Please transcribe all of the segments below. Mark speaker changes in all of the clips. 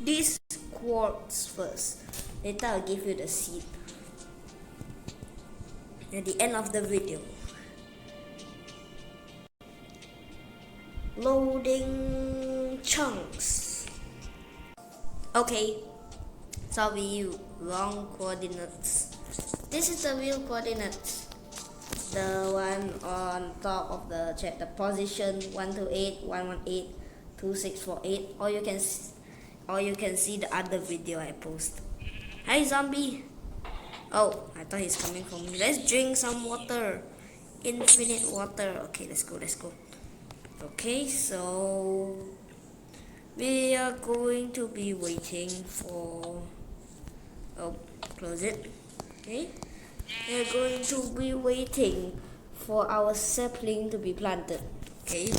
Speaker 1: this quartz first. Later I'll give you the seed at the end of the video. Loading chunks. Okay, so we use wrong coordinates. This is the real coordinates. The one on top of the chat, the position 128, 118, 2648, or you can see the other video I post. Hi zombie. Oh, I thought he's coming for me. Let's drink some water. Infinite water. Okay, let's go. Okay, so we are going to be waiting for, close it. Okay, we are going to be waiting for our sapling to be planted. Okay,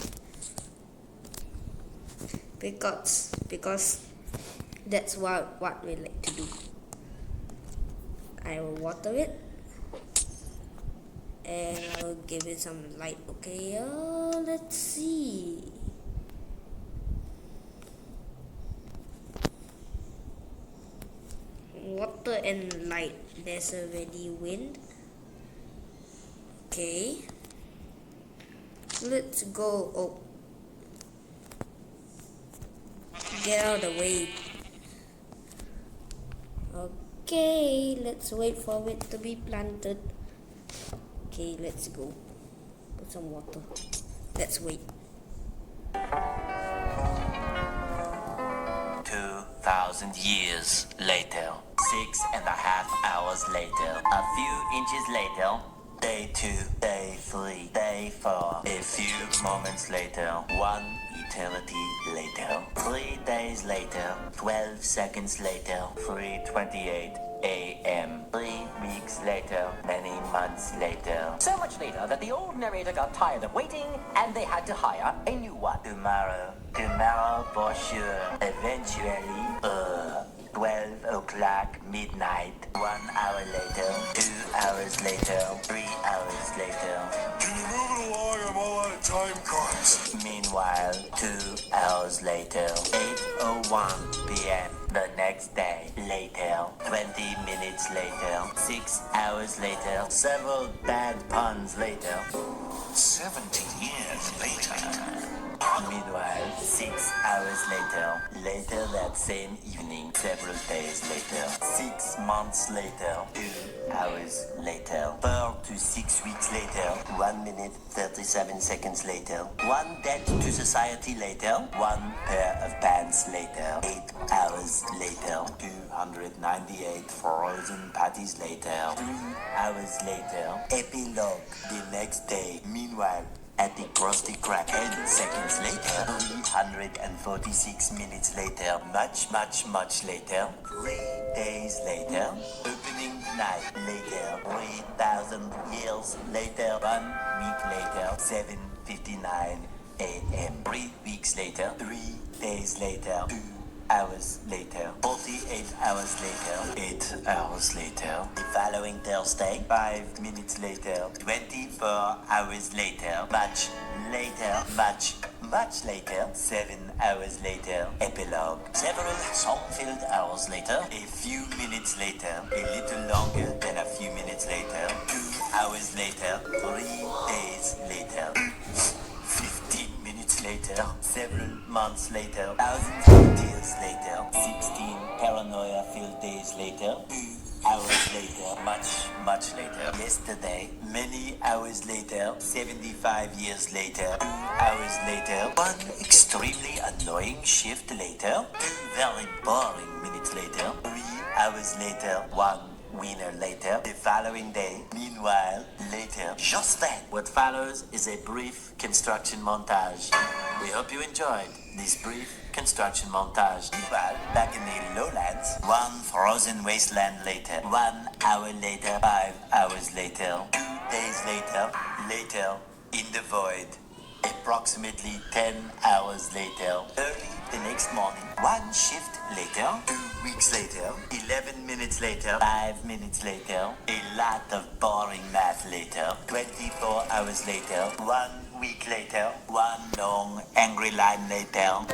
Speaker 1: because that's what we like to do. I will water it and I will give it some light. Okay, let's see. Water and light. There's already wind. Okay, let's go. Oh, get out of the way. Okay, let's wait for it to be planted. Okay, let's go. Put some water. Let's wait.
Speaker 2: 2,000 years later, 6.5 hours later, a few inches later, day 2, day 3, day 4, a few moments later, 1 eternity later, 3 days later, 12 seconds later, 3:28 a.m. 3 weeks later, many months later.
Speaker 3: So much later that the old narrator got tired of waiting and they had to hire a new one.
Speaker 2: Tomorrow for sure. Eventually, 12 o'clock midnight. 1 hour later, 2 hours later, 3 hours later.
Speaker 4: Can you move it along? I'm all out of time cards.
Speaker 2: Meanwhile, 2 hours later, 8:01 p.m. The next day, later, 20 minutes later, 6 hours later, several bad puns later.
Speaker 4: 70 years later.
Speaker 2: Meanwhile, 6 hours later that same evening, several days later, 6 months later, 2 hours later, 4 to 6 weeks later, 1 minute 37 seconds later, 1 debt to society later, 1 pair of pants later, 8 hours later, 298 frozen patties later, 3 hours later, epilogue the next day. Meanwhile, at the Krusty Krab, 10 seconds later, 346 minutes later, much later, 3 days later, opening night later, 3,000 years later, 1 week later, 7:59 a.m. 3 weeks later, 3 days later, 2 hours later, 48 hours later, 8 hours later, the following Thursday, 5 minutes later, 24 hours later, much later, 7 hours later, epilogue, several song-filled hours later, a few minutes later, a little longer than a few minutes later, 2 hours later, 3 days later, 15 minutes later, several months later, thousands of years later, 16 paranoia-filled days later, 2 hours later, much later, yesterday, many hours later, 75 years later, 2 hours later, 1 extremely annoying shift later, 2 very boring minutes later, 3 hours later, 1 winner later, the following day. Meanwhile, later, just then, what follows is a brief construction montage. We hope you enjoyed this brief construction montage. Meanwhile, back in the lowlands, 1 frozen wasteland later, 1 hour later, 5 hours later, 2 days later, in the void, approximately 10 hours later, early the next morning, 1 shift later, 2 weeks later, 11 minutes later, 5 minutes later, a lot of boring math later, 24 hours later, 1 week later, 1 long angry line later,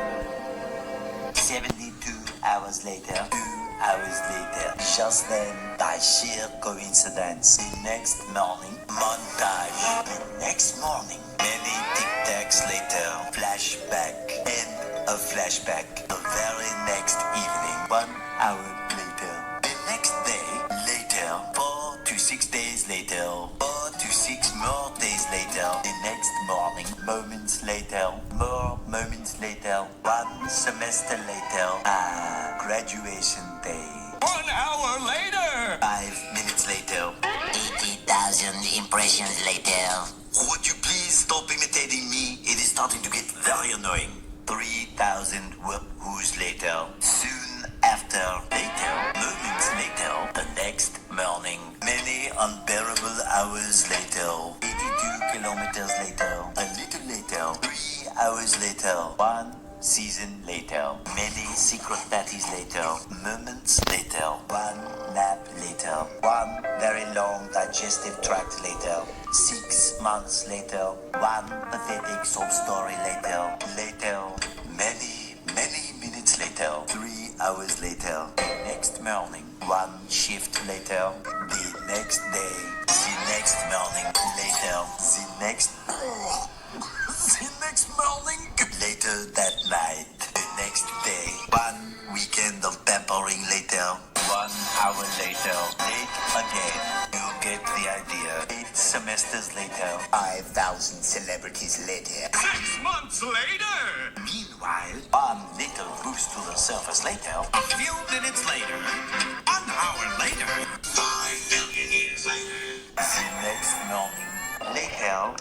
Speaker 2: 72 hours later, 2 hours later. Just then, by sheer coincidence, the next morning, montage. The next morning, many tic-tacs later, flashback, and a flashback. The very next evening, 1 hour later. The next day, later, 4 to 6 days later, 4 to 6 more days later. The next morning, moments later, more moments later, 1 semester later, graduation day.
Speaker 4: 1 hour later.
Speaker 2: 5 minutes later.
Speaker 5: 80,000 impressions later.
Speaker 2: Would you please stop imitating me? It is starting to get very annoying. 3,000 whoos later. Soon after, later, moments later, the next morning, many unbearable hours later, 82 kilometers later, a little later, 3 hours later, 1 season later, many secret parties later, moments later, 1 nap later, 1 very long digestive tract later, 6 months later, 1 pathetic sob story later, many minutes later, 3 hours later, the next morning, 1 shift later, the next day, the next morning later, the next morning later that night, the next day, 1 weekend of pampering later, 1 hour later, late again. You get the idea. 8 semesters later, 5,000 celebrities later.
Speaker 4: 6 months later.
Speaker 2: Meanwhile, 1 little boost to the surface later.
Speaker 4: A few minutes later. 1 hour later. 5 million years later.
Speaker 2: The next morning, later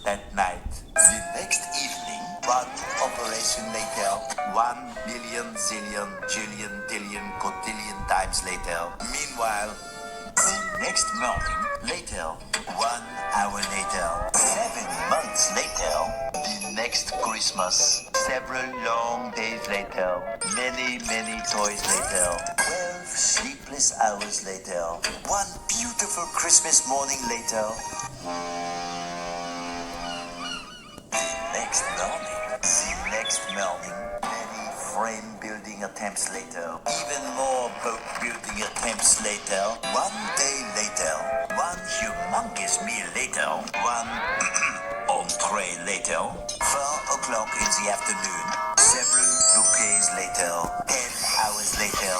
Speaker 2: that night. The next evening, 1 operation later. 1 million, zillion, jillion, dillion, cotillion times later. Meanwhile, the next morning, later, 1 hour later, 7 months later, the next Christmas, several long days later, many toys later, 12 sleepless hours later, 1 beautiful Christmas morning later. The next morning, many frame building attempts later, even more boat building attempts later, 1 day later, 1 humongous meal later, 1 entree later, 4 o'clock in the afternoon, several bouquets later, 10 hours later,